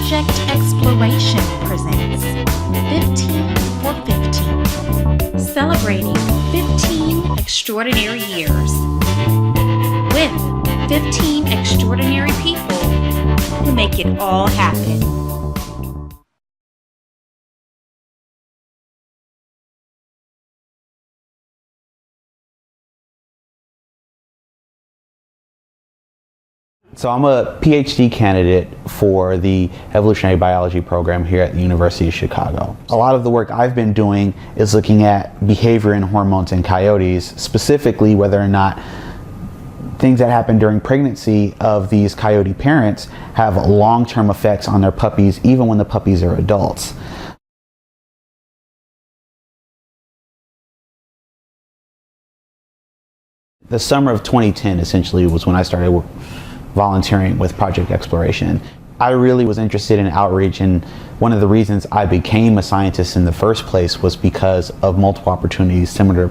Project Exploration presents 15 for 15, celebrating 15 extraordinary years with 15 extraordinary people who make it all happen. So I'm a PhD candidate for the evolutionary biology program here at the University of Chicago. A lot of the work I've been doing is looking at behavior and hormones in coyotes, specifically whether or not things that happen during pregnancy of these coyote parents have long-term effects on their puppies, even when the puppies are adults. The summer of 2010 essentially was when I started volunteering with Project Exploration. I really was interested in outreach, and one of the reasons I became a scientist in the first place was because of multiple opportunities similar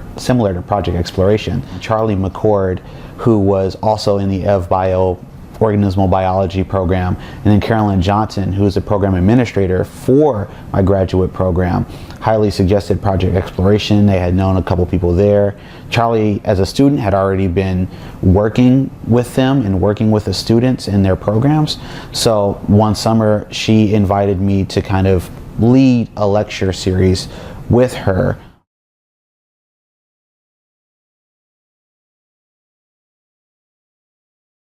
to Project Exploration. Charlie McCord, who was also in the EvBio organismal biology program, and then Carolyn Johnson, who is a program administrator for my graduate program, highly suggested Project Exploration. They had known a couple people there. Charlie, as a student, had already been working with them and working with the students in their programs. So one summer, she invited me to kind of lead a lecture series with her.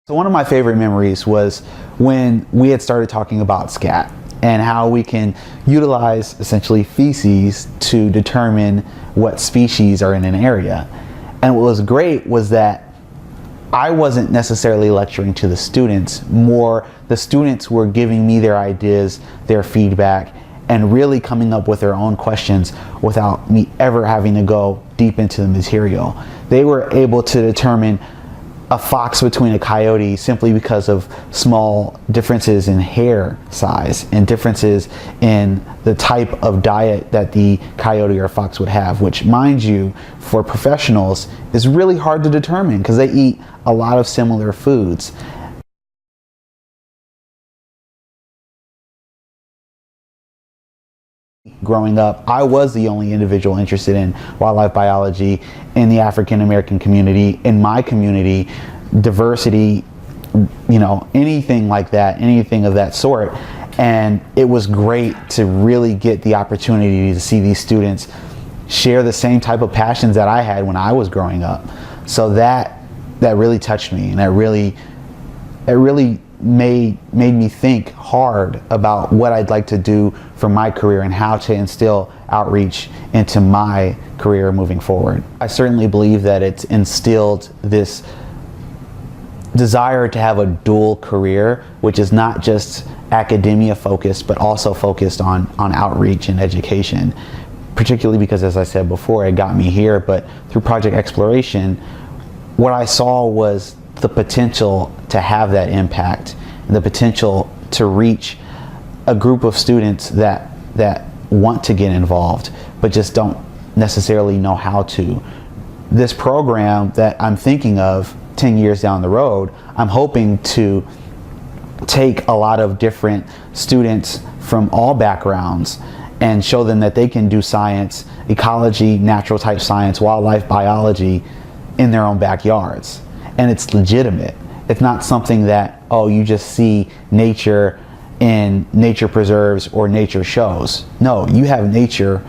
So one of my favorite memories was when we had started talking about scat and how we can utilize essentially feces to determine what species are in an area. And what was great was that I wasn't necessarily lecturing to the students, more the students were giving me their ideas, their feedback, and really coming up with their own questions without me ever having to go deep into the material. They were able to determine a fox between a coyote simply because of small differences in hair size and differences in the type of diet that the coyote or fox would have, which, mind you, for professionals is really hard to determine because they eat a lot of similar foods. Growing up, I was the only individual interested in wildlife biology in the African American community, in my community, diversity, you know, anything like that, anything of that sort. And it was great to really get the opportunity to see these students share the same type of passions that I had when I was growing up. So that really touched me, and it really made me think hard about what I'd like to do for my career and how to instill outreach into my career moving forward. I certainly believe that it's instilled this desire to have a dual career, which is not just academia focused, but also focused on outreach and education, particularly because, as I said before, it got me here. But through Project Exploration, what I saw was the potential to have that impact, the potential to reach a group of students that want to get involved but just don't necessarily know how to. This program that I'm thinking of 10 years down the road, I'm hoping to take a lot of different students from all backgrounds and show them that they can do science, ecology, natural type science, wildlife biology in their own backyards. And it's legitimate. It's not something that, oh, you just see nature in nature preserves or nature shows. No, you have nature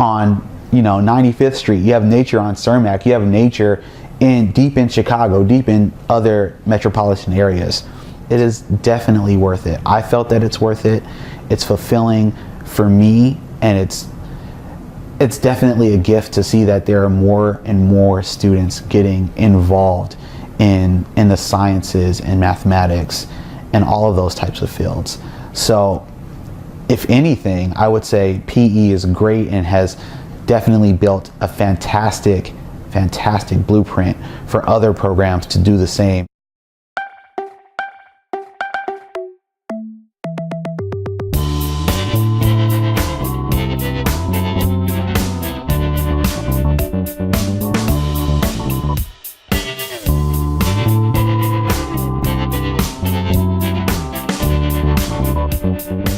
on, 95th Street. You have nature on Cermak. You have nature deep in Chicago, deep in other metropolitan areas. It is definitely worth it. I felt that it's worth it. It's fulfilling for me, and it's definitely a gift to see that there are more and more students getting involved in the sciences and mathematics and all of those types of fields. So if anything, I would say PE is great and has definitely built a fantastic blueprint for other programs to do the same. you.